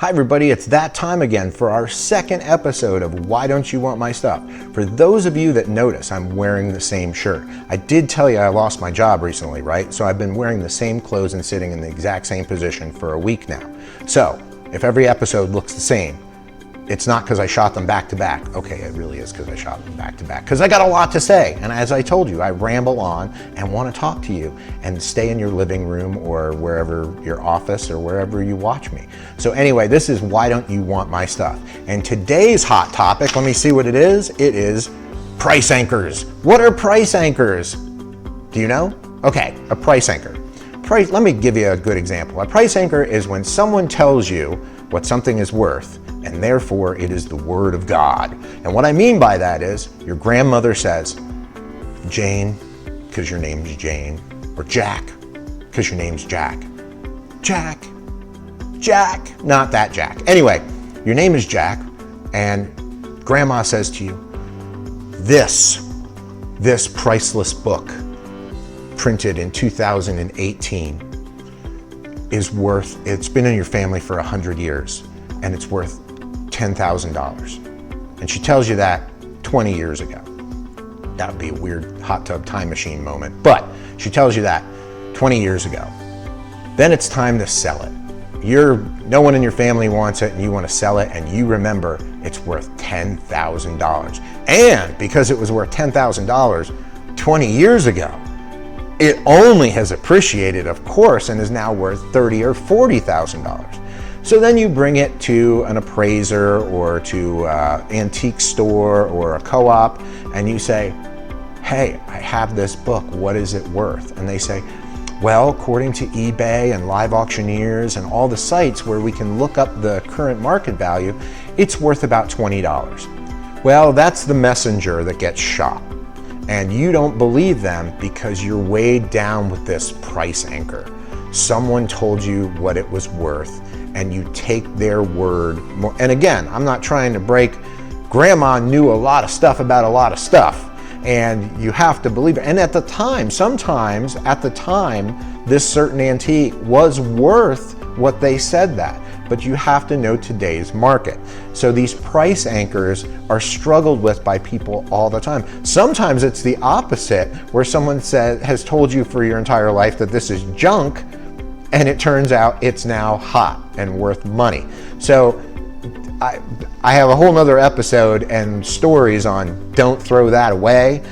Hi everybody, it's that time again for our second episode of Why Don't You Want My Stuff? For those of you that notice, I'm wearing the same shirt. I did tell you I lost my job recently, right? So I've been wearing the same clothes and sitting in the exact same position for a week now. So if every episode looks the same, it's not because I shot them back to back. Okay, it really is because I shot them back to back. Because I got a lot to say. And as I told you, I ramble on and want to talk to you and stay in your living room or wherever, your office or wherever you watch me. So anyway, this is Why Don't You Want My Stuff? And today's hot topic, let me see what it is. It is price anchors. What are price anchors? Do you know? Okay, a price anchor. Let me give you a good example. A price anchor is when someone tells you what something is worth, and therefore it is the word of God. And what I mean by that is your grandmother says, Jane, because your name's Jane, or Jack, because your name's Jack. Jack, not that Jack. Anyway, your name is Jack, and grandma says to you, this priceless book printed in 2018 is worth, it's been in your family for 100 years, and it's worth $10,000. And she tells you that 20 years ago. That would be a weird hot tub time machine moment, but she tells you that 20 years ago. Then it's time to sell it. No one in your family wants it and you want to sell it, and you remember it's worth $10,000. And because it was worth $10,000 20 years ago, it only has appreciated, of course, and is now worth $30,000 or $40,000. So then you bring it to an appraiser or to an antique store or a co-op, and you say, hey, I have this book, what is it worth? And they say, well, according to eBay and live auctioneers and all the sites where we can look up the current market value, it's worth about $20. Well, that's the messenger that gets shot. And you don't believe them because you're weighed down with this price anchor. Someone told you what it was worth, and you take their word. And again, I'm not trying to break, grandma knew a lot of stuff about a lot of stuff, and you have to believe it. And at the time, sometimes at the time, this certain antique was worth what they said that, but you have to know today's market. So these price anchors are struggled with by people all the time. Sometimes it's the opposite, where someone has told you for your entire life that this is junk, and it turns out it's now hot and worth money. So I have a whole nother episode and stories on don't throw that away,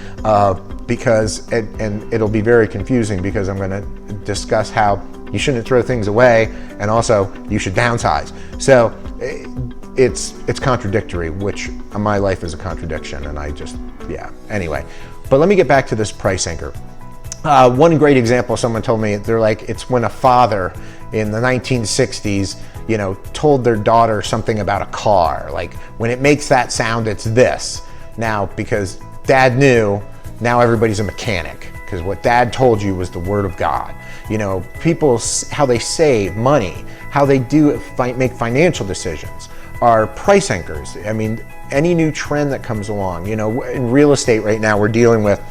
because it'll be very confusing, because I'm going to discuss how you shouldn't throw things away, and also you should downsize. So it's contradictory, which my life is a contradiction, and anyway. But let me get back to this price anchor. One great example, someone told me, they're like, it's when a father in the 1960s, told their daughter something about a car. Like, when it makes that sound, it's this. Now, because dad knew, now everybody's a mechanic, because what dad told you was the word of God. People, how they save money, how they make financial decisions are price anchors. I mean, any new trend that comes along, in real estate right now, we're dealing with,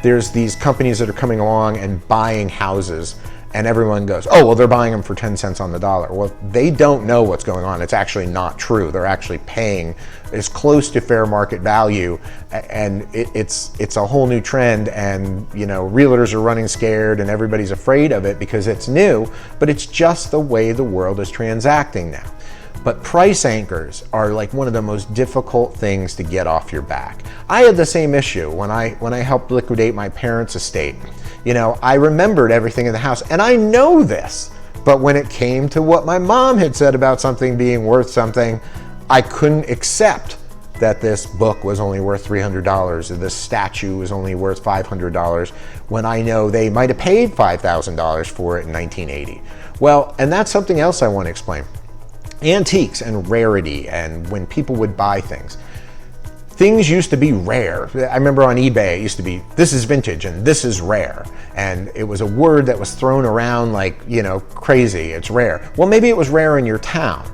there's these companies that are coming along and buying houses, and everyone goes, oh, well, they're buying them for 10 cents on the dollar. Well, they don't know what's going on. It's actually not true. They're actually paying as close to fair market value, and it's a whole new trend, and realtors are running scared and everybody's afraid of it because it's new, but it's just the way the world is transacting now. But price anchors are like one of the most difficult things to get off your back. I had the same issue when I helped liquidate my parents' estate. I remembered everything in the house, and I know this, but when it came to what my mom had said about something being worth something, I couldn't accept that this book was only worth $300 or this statue was only worth $500 when I know they might have paid $5,000 for it in 1980. Well, and that's something else I want to explain. Antiques and rarity, and when people would buy things. Things used to be rare. I remember on eBay, it used to be, this is vintage and this is rare. And it was a word that was thrown around like, crazy, it's rare. Well, maybe it was rare in your town,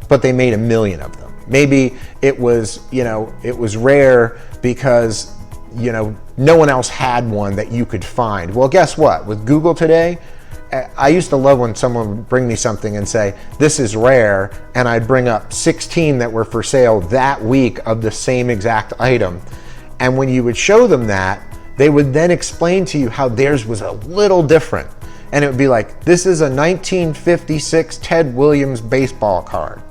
but they made 1 million of them. Maybe it was, it was rare because, no one else had one that you could find. Well, guess what? With Google today, I used to love when someone would bring me something and say, this is rare, and I'd bring up 16 that were for sale that week of the same exact item. And when you would show them that, they would then explain to you how theirs was a little different. And it would be like, this is a 1956 Ted Williams baseball card.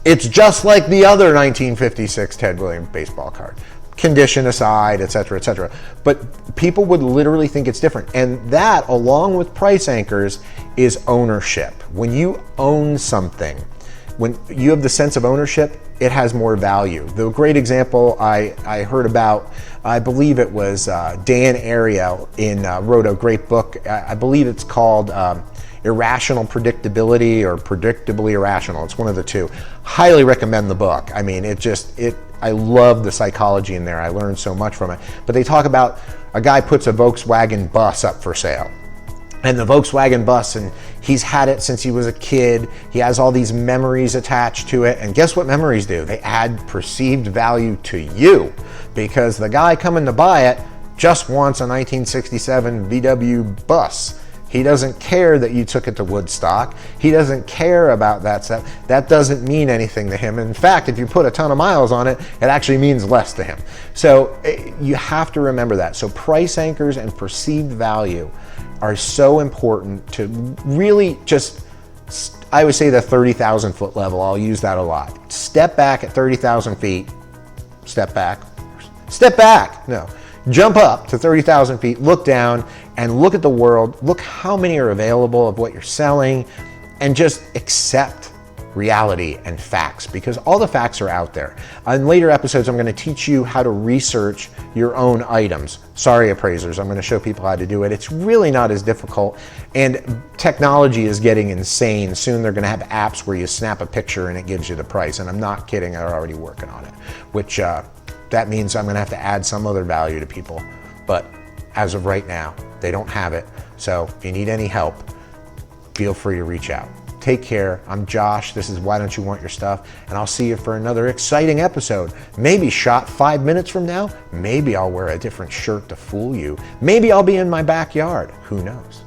It's just like the other 1956 Ted Williams baseball card. Condition aside, et cetera, et cetera. But people would literally think it's different. And that, along with price anchors, is ownership. When you own something, when you have the sense of ownership, it has more value. The great example I heard about, I believe it was Dan Ariely wrote a great book. I believe it's called Irrational Predictability or Predictably Irrational. It's one of the two. Highly recommend the book. I mean, I love the psychology in there. I learned so much from it. But they talk about a guy puts a Volkswagen bus up for sale. And the Volkswagen bus, and he's had it since he was a kid. He has all these memories attached to it. And guess what memories do? They add perceived value to you, because the guy coming to buy it just wants a 1967 VW bus. He doesn't care that you took it to Woodstock. He doesn't care about that stuff. That doesn't mean anything to him. In fact, if you put a ton of miles on it, it actually means less to him. So you have to remember that. So price anchors and perceived value are so important to really just, I would say the 30,000 foot level. I'll use that a lot. Step back at 30,000 feet, step back, no. Jump up to 30,000 feet, look down, and look at the world. Look how many are available of what you're selling, and just accept reality and facts, because all the facts are out there. In later episodes, I'm going to teach you how to research your own items. Sorry, appraisers, I'm going to show people how to do it. It's really not as difficult, and technology is getting insane. Soon they're going to have apps where you snap a picture and it gives you the price, and I'm not kidding, they're already working on it, which that means I'm gonna have to add some other value to people. But as of right now, they don't have it. So if you need any help, feel free to reach out. Take care. I'm Josh. This is Why Don't You Want Your Stuff? And I'll see you for another exciting episode. Maybe shot 5 minutes from now. Maybe I'll wear a different shirt to fool you. Maybe I'll be in my backyard. Who knows?